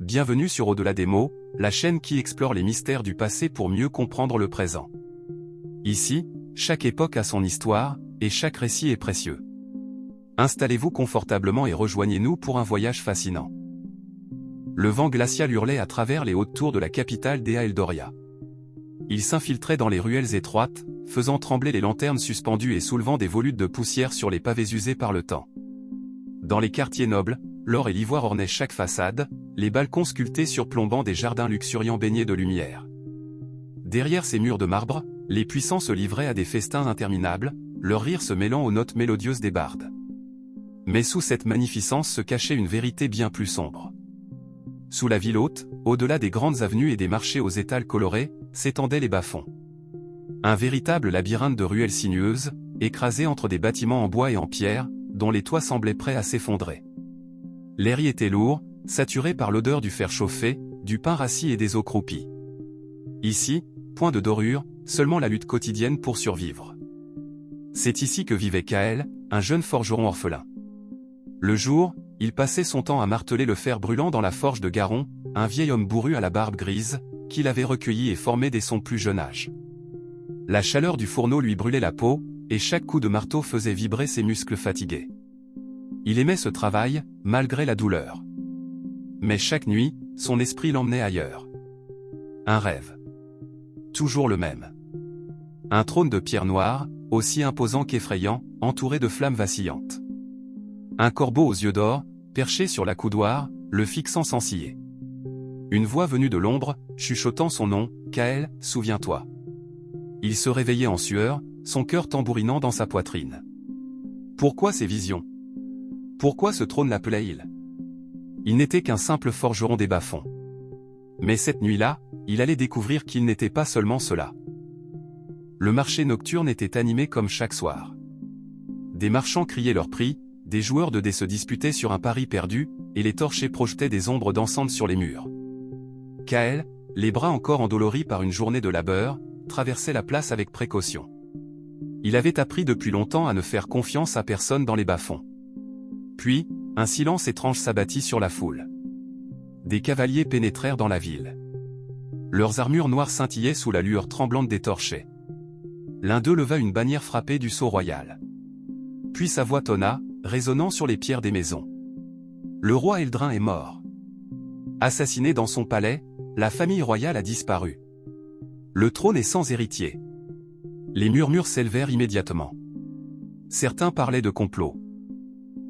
bienvenue sur Au-delà des mots, la chaîne qui explore les mystères du passé pour mieux comprendre le présent. Ici, chaque époque a son histoire, et chaque récit est précieux. Installez-vous confortablement et rejoignez-nous pour un voyage fascinant. Le vent glacial hurlait à travers les hautes tours de la capitale Dea Eldoria. Il s'infiltrait dans les ruelles étroites, faisant trembler les lanternes suspendues et soulevant des volutes de poussière sur les pavés usés par le temps. Dans les quartiers nobles, l'or et l'ivoire ornaient chaque façade, les balcons sculptés surplombant des jardins luxuriants baignés de lumière. Derrière ces murs de marbre, les puissants se livraient à des festins interminables, leur rire se mêlant aux notes mélodieuses des bardes. Mais sous cette magnificence se cachait une vérité bien plus sombre. Sous la ville haute, au-delà des grandes avenues et des marchés aux étals colorés, s'étendaient les bas-fonds. Un véritable labyrinthe de ruelles sinueuses, écrasées entre des bâtiments en bois et en pierre, dont les toits semblaient prêts à s'effondrer. L'air y était lourd, saturé par l'odeur du fer chauffé, du pain rassis et des eaux croupies. Ici, point de dorure, seulement la lutte quotidienne pour survivre. C'est ici que vivait Kael, un jeune forgeron orphelin. Le jour, il passait son temps à marteler le fer brûlant dans la forge de Garon, un vieil homme bourru à la barbe grise, qu'il avait recueilli et formé dès son plus jeune âge. La chaleur du fourneau lui brûlait la peau, et chaque coup de marteau faisait vibrer ses muscles fatigués. Il aimait ce travail, malgré la douleur. Mais chaque nuit, son esprit l'emmenait ailleurs. Un rêve. Toujours le même. Un trône de pierre noire, aussi imposant qu'effrayant, entouré de flammes vacillantes. Un corbeau aux yeux d'or, perché sur la coudoir, le fixant sans ciller. Une voix venue de l'ombre, chuchotant son nom, Kael, souviens-toi. Il se réveillait en sueur, son cœur tambourinant dans sa poitrine. Pourquoi ces visions? Pourquoi ce trône l'appelait-il? Il n'était qu'un simple forgeron des bas-fonds. Mais cette nuit-là, il allait découvrir qu'il n'était pas seulement cela. Le marché nocturne était animé comme chaque soir. Des marchands criaient leurs prix, des joueurs de dés se disputaient sur un pari perdu, et les torchers projetaient des ombres dansantes sur les murs. Kael, les bras encore endoloris par une journée de labeur, traversait la place avec précaution. Il avait appris depuis longtemps à ne faire confiance à personne dans les bas-fonds. Puis, un silence étrange s'abattit sur la foule. Des cavaliers pénétrèrent dans la ville. Leurs armures noires scintillaient sous la lueur tremblante des torchers. L'un d'eux leva une bannière frappée du sceau royal. Puis sa voix tonna, résonnant sur les pierres des maisons. Le roi Eldrin est mort. Assassiné dans son palais, la famille royale a disparu. Le trône est sans héritier. Les murmures s'élevèrent immédiatement. Certains parlaient de complot.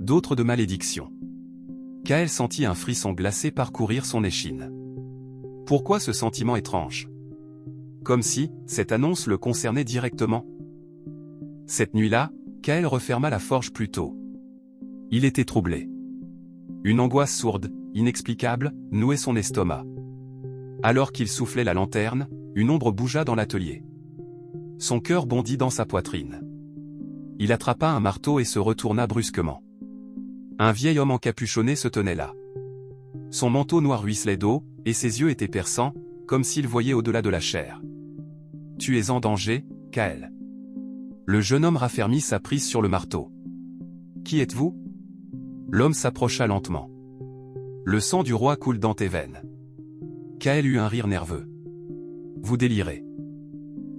D'autres de malédiction. Kael sentit un frisson glacé parcourir son échine. Pourquoi ce sentiment étrange? Comme si, cette annonce le concernait directement. Cette nuit-là, Kael referma la forge plus tôt. Il était troublé. Une angoisse sourde, inexplicable, nouait son estomac. Alors qu'il soufflait la lanterne, une ombre bougea dans l'atelier. Son cœur bondit dans sa poitrine. Il attrapa un marteau et se retourna brusquement. Un vieil homme encapuchonné se tenait là. Son manteau noir ruisselait d'eau, et ses yeux étaient perçants, comme s'il voyait au-delà de la chair. « Tu es en danger, Kael. » Le jeune homme raffermit sa prise sur le marteau. « Qui êtes-vous » L'homme s'approcha lentement. « Le sang du roi coule dans tes veines. » Kael eut un rire nerveux. « Vous délirez. »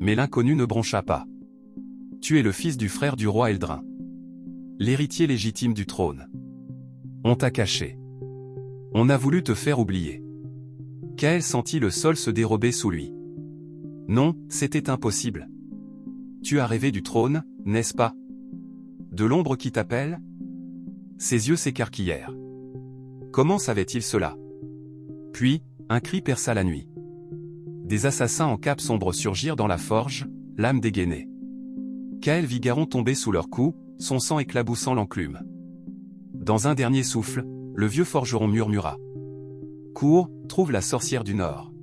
Mais l'inconnu ne broncha pas. « Tu es le fils du frère du roi Eldrin. L'héritier légitime du trône. On t'a caché. On a voulu te faire oublier. » Kael sentit le sol se dérober sous lui. Non, c'était impossible. Tu as rêvé du trône, n'est-ce pas? De l'ombre qui t'appelle? Ses yeux s'écarquillèrent. Comment savait-il cela? Puis, un cri perça la nuit. Des assassins en cape sombre surgirent dans la forge, l'âme dégainée. Kael vit Garon tomber sous leurs coups, son sang éclaboussant l'enclume. Dans un dernier souffle, le vieux forgeron murmura. « Cours, trouve la sorcière du Nord. »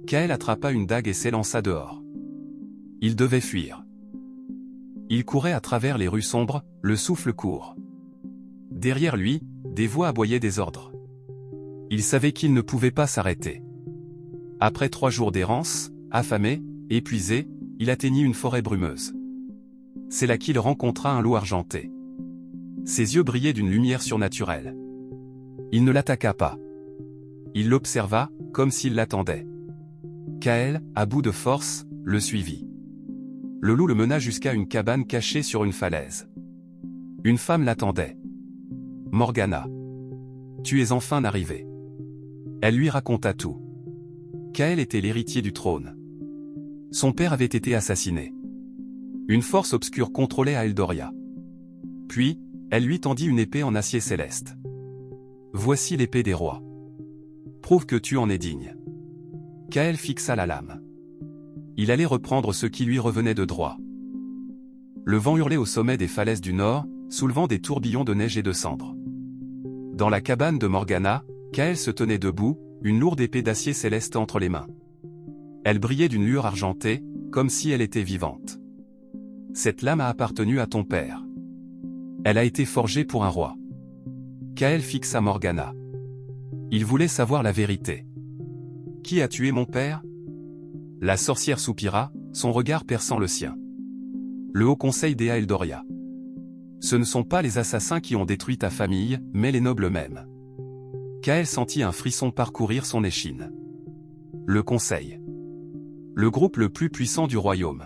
Kael attrapa une dague et s'élança dehors. Il devait fuir. Il courait à travers les rues sombres, le souffle court. Derrière lui, des voix aboyaient des ordres. Il savait qu'il ne pouvait pas s'arrêter. Après 3 jours d'errance, affamé, épuisé, il atteignit une forêt brumeuse. C'est là qu'il rencontra un loup argenté. Ses yeux brillaient d'une lumière surnaturelle. Il ne l'attaqua pas. Il l'observa, comme s'il l'attendait. Kael, à bout de force, le suivit. Le loup le mena jusqu'à une cabane cachée sur une falaise. Une femme l'attendait. Morgana. Tu es enfin arrivé. Elle lui raconta tout. Kael était l'héritier du trône. Son père avait été assassiné. Une force obscure contrôlait Aeldoria. Puis, elle lui tendit une épée en acier céleste. Voici l'épée des rois. Prouve que tu en es digne. Kael fixa la lame. Il allait reprendre ce qui lui revenait de droit. Le vent hurlait au sommet des falaises du nord, soulevant des tourbillons de neige et de cendres. Dans la cabane de Morgana, Kael se tenait debout, une lourde épée d'acier céleste entre les mains. Elle brillait d'une lueur argentée, comme si elle était vivante. Cette lame a appartenu à ton père. Elle a été forgée pour un roi. Kael fixa Morgana. Il voulait savoir la vérité. Qui a tué mon père? La sorcière soupira, son regard perçant le sien. Le Haut Conseil des Aeldoria. Ce ne sont pas les assassins qui ont détruit ta famille, mais les nobles eux-mêmes. Kael sentit un frisson parcourir son échine. Le Conseil. Le groupe le plus puissant du royaume.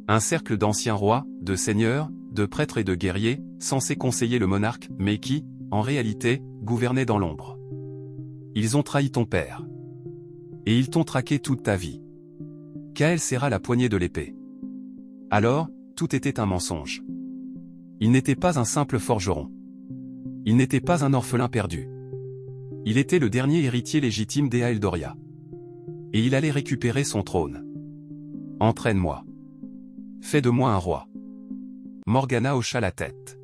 Un cercle d'anciens rois, de seigneurs, de prêtres et de guerriers, censés conseiller le monarque, mais qui, en réalité, gouvernaient dans l'ombre. Ils ont trahi ton père. Et ils t'ont traqué toute ta vie. Kael serra la poignée de l'épée. Alors, tout était un mensonge. Il n'était pas un simple forgeron. Il n'était pas un orphelin perdu. Il était le dernier héritier légitime des Aeldoria. Et il allait récupérer son trône. Entraîne-moi. Fais de moi un roi. Morgana hocha la tête.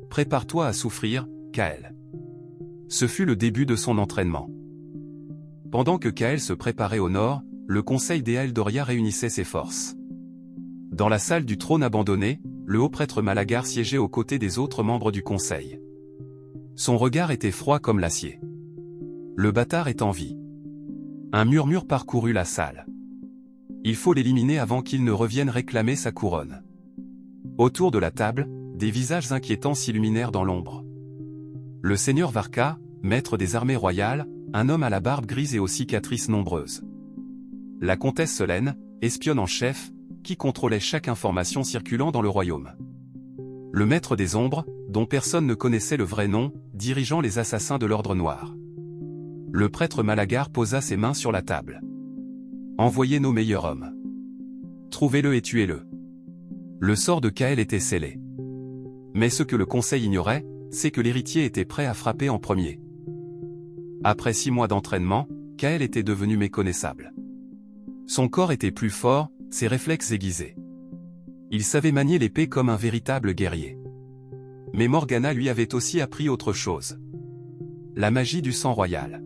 Prépare-toi à souffrir, Kael. Ce fut le début de son entraînement. Pendant que Kael se préparait au nord, le conseil des Aeldoria réunissait ses forces. Dans la salle du trône abandonné, le haut prêtre Malagar siégeait aux côtés des autres membres du conseil. Son regard était froid comme l'acier. Le bâtard est en vie. Un murmure parcourut la salle. Il faut l'éliminer avant qu'il ne revienne réclamer sa couronne. Autour de la table, des visages inquiétants s'illuminèrent dans l'ombre. Le seigneur Varka, maître des armées royales, un homme à la barbe grise et aux cicatrices nombreuses. La comtesse Selene, espionne en chef, qui contrôlait chaque information circulant dans le royaume. Le maître des ombres, dont personne ne connaissait le vrai nom, dirigeant les assassins de l'ordre noir. Le prêtre Malagar posa ses mains sur la table. Envoyez nos meilleurs hommes. Trouvez-le et tuez-le. Le sort de Kael était scellé. Mais ce que le conseil ignorait, c'est que l'héritier était prêt à frapper en premier. Après 6 mois d'entraînement, Kael était devenu méconnaissable. Son corps était plus fort, ses réflexes aiguisés. Il savait manier l'épée comme un véritable guerrier. Mais Morgana lui avait aussi appris autre chose. La magie du sang royal.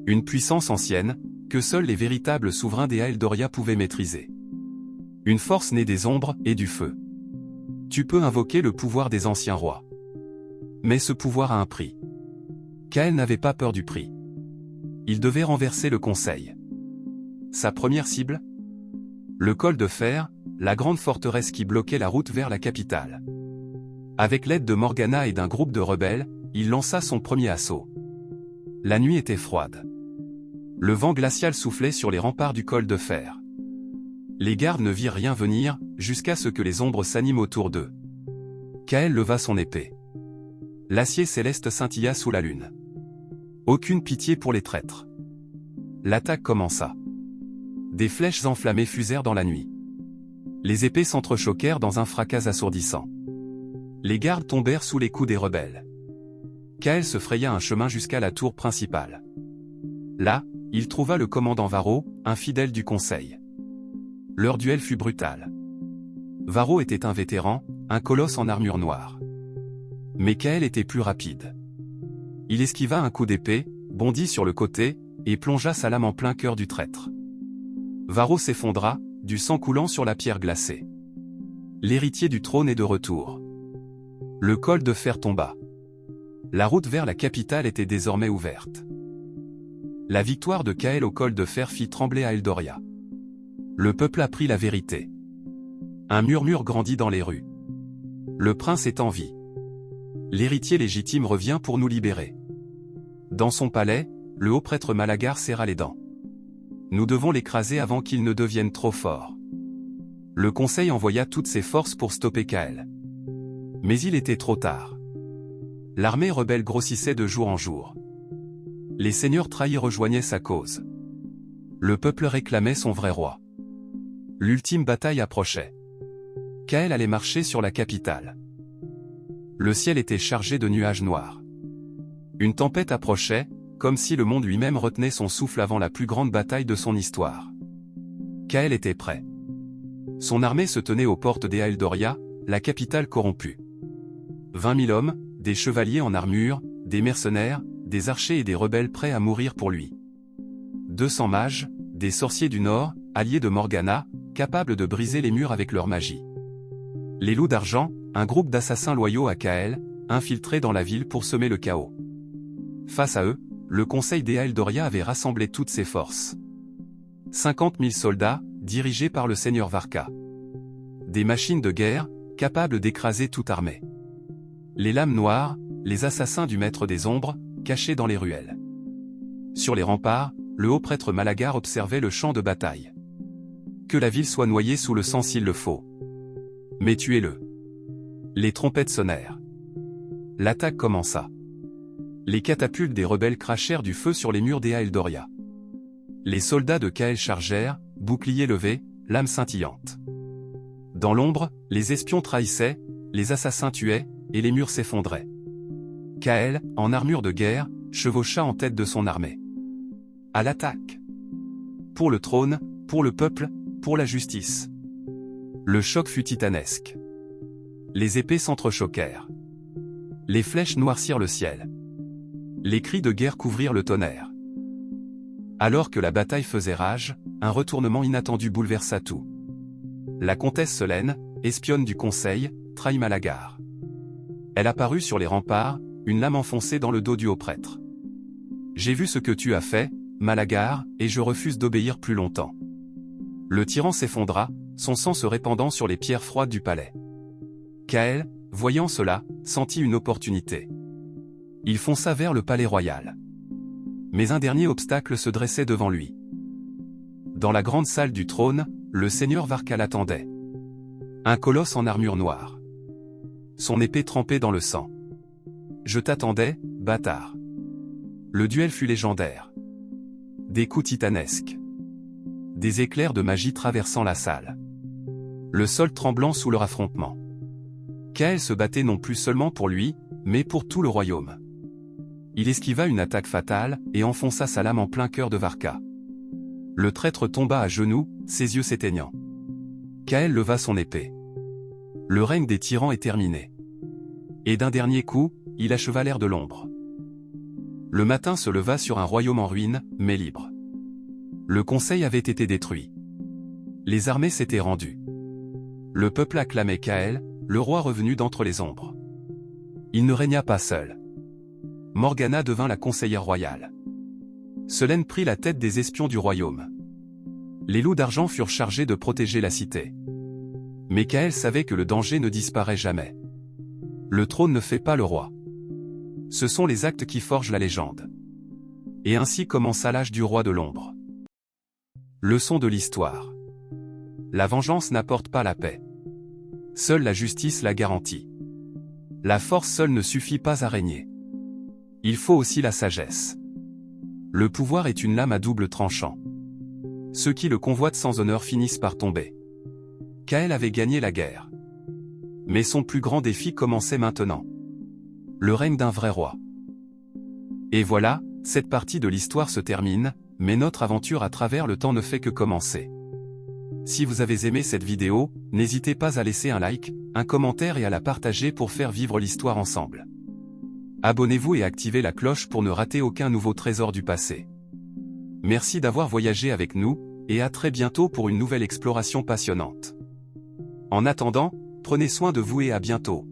Une puissance ancienne, que seuls les véritables souverains des Aeldoria pouvaient maîtriser. Une force née des ombres et du feu. Tu peux invoquer le pouvoir des anciens rois. Mais ce pouvoir a un prix. Kael n'avait pas peur du prix. Il devait renverser le conseil. Sa première cible? Le col de fer, la grande forteresse qui bloquait la route vers la capitale. Avec l'aide de Morgana et d'un groupe de rebelles, il lança son premier assaut. La nuit était froide. Le vent glacial soufflait sur les remparts du col de fer. Les gardes ne virent rien venir, jusqu'à ce que les ombres s'animent autour d'eux. Kael leva son épée. L'acier céleste scintilla sous la lune. Aucune pitié pour les traîtres. L'attaque commença. Des flèches enflammées fusèrent dans la nuit. Les épées s'entrechoquèrent dans un fracas assourdissant. Les gardes tombèrent sous les coups des rebelles. Kael se fraya un chemin jusqu'à la tour principale. Là, il trouva le commandant Varro, un fidèle du conseil. Leur duel fut brutal. Varro était un vétéran, un colosse en armure noire. Mais Kael était plus rapide. Il esquiva un coup d'épée, bondit sur le côté, et plongea sa lame en plein cœur du traître. Varro s'effondra, du sang coulant sur la pierre glacée. L'héritier du trône est de retour. Le col de fer tomba. La route vers la capitale était désormais ouverte. La victoire de Kael au col de fer fit trembler Aeldoria. Le peuple apprit la vérité. Un murmure grandit dans les rues. Le prince est en vie. L'héritier légitime revient pour nous libérer. Dans son palais, le haut prêtre Malagar serra les dents. Nous devons l'écraser avant qu'il ne devienne trop fort. Le conseil envoya toutes ses forces pour stopper Kael. Mais il était trop tard. L'armée rebelle grossissait de jour en jour. Les seigneurs trahis rejoignaient sa cause. Le peuple réclamait son vrai roi. L'ultime bataille approchait. Kael allait marcher sur la capitale. Le ciel était chargé de nuages noirs. Une tempête approchait, comme si le monde lui-même retenait son souffle avant la plus grande bataille de son histoire. Kael était prêt. Son armée se tenait aux portes d'Ealdoria, la capitale corrompue. 20 000 hommes, des chevaliers en armure, des mercenaires, des archers et des rebelles prêts à mourir pour lui. 200 mages, des sorciers du Nord, alliés de Morgana, capables de briser les murs avec leur magie. Les Loups d'Argent, un groupe d'assassins loyaux à Kael, infiltrés dans la ville pour semer le chaos. Face à eux, le conseil d'Ealdoria avait rassemblé toutes ses forces. 50 000 soldats, dirigés par le seigneur Varka. Des machines de guerre, capables d'écraser toute armée. Les lames noires, les assassins du maître des ombres, cachés dans les ruelles. Sur les remparts, le haut prêtre Malagar observait le champ de bataille. Que la ville soit noyée sous le sang s'il le faut. Mais tuez-le. Les trompettes sonnèrent. L'attaque commença. Les catapultes des rebelles crachèrent du feu sur les murs d'Ealdoria. Les soldats de Kael chargèrent, boucliers levés, lames scintillantes. Dans l'ombre, les espions trahissaient, les assassins tuaient, et les murs s'effondraient. Kael, en armure de guerre, chevaucha en tête de son armée. À l'attaque. Pour le trône, pour le peuple, pour la justice. Le choc fut titanesque. Les épées s'entrechoquèrent. Les flèches noircirent le ciel. Les cris de guerre couvrirent le tonnerre. Alors que la bataille faisait rage, un retournement inattendu bouleversa tout. La comtesse Selène, espionne du conseil, trahit Malagar. Elle apparut sur les remparts, une lame enfoncée dans le dos du haut prêtre. J'ai vu ce que tu as fait, Malagar, et je refuse d'obéir plus longtemps. Le tyran s'effondra, son sang se répandant sur les pierres froides du palais. Kael, voyant cela, sentit une opportunité. Il fonça vers le palais royal. Mais un dernier obstacle se dressait devant lui. Dans la grande salle du trône, le seigneur Varka l'attendait. Un colosse en armure noire. Son épée trempée dans le sang. Je t'attendais, bâtard. Le duel fut légendaire. Des coups titanesques. Des éclairs de magie traversant la salle. Le sol tremblant sous leur affrontement. Kael se battait non plus seulement pour lui, mais pour tout le royaume. Il esquiva une attaque fatale, et enfonça sa lame en plein cœur de Varka. Le traître tomba à genoux, ses yeux s'éteignant. Kael leva son épée. Le règne des tyrans est terminé. Et d'un dernier coup, il acheva l'ère de l'ombre. Le matin se leva sur un royaume en ruine, mais libre. Le conseil avait été détruit. Les armées s'étaient rendues. Le peuple acclamait Kael, le roi revenu d'entre les ombres. Il ne régna pas seul. Morgana devint la conseillère royale. Selène prit la tête des espions du royaume. Les Loups d'Argent furent chargés de protéger la cité. Mais Kael savait que le danger ne disparaît jamais. Le trône ne fait pas le roi. Ce sont les actes qui forgent la légende. Et ainsi commença l'âge du roi de l'ombre. Leçon de l'histoire. La vengeance n'apporte pas la paix. Seule la justice la garantit. La force seule ne suffit pas à régner. Il faut aussi la sagesse. Le pouvoir est une lame à double tranchant. Ceux qui le convoitent sans honneur finissent par tomber. Kael avait gagné la guerre. Mais son plus grand défi commençait maintenant. Le règne d'un vrai roi. Et voilà, cette partie de l'histoire se termine, mais notre aventure à travers le temps ne fait que commencer. Si vous avez aimé cette vidéo, n'hésitez pas à laisser un like, un commentaire et à la partager pour faire vivre l'histoire ensemble. Abonnez-vous et activez la cloche pour ne rater aucun nouveau trésor du passé. Merci d'avoir voyagé avec nous, et à très bientôt pour une nouvelle exploration passionnante. En attendant, prenez soin de vous et à bientôt.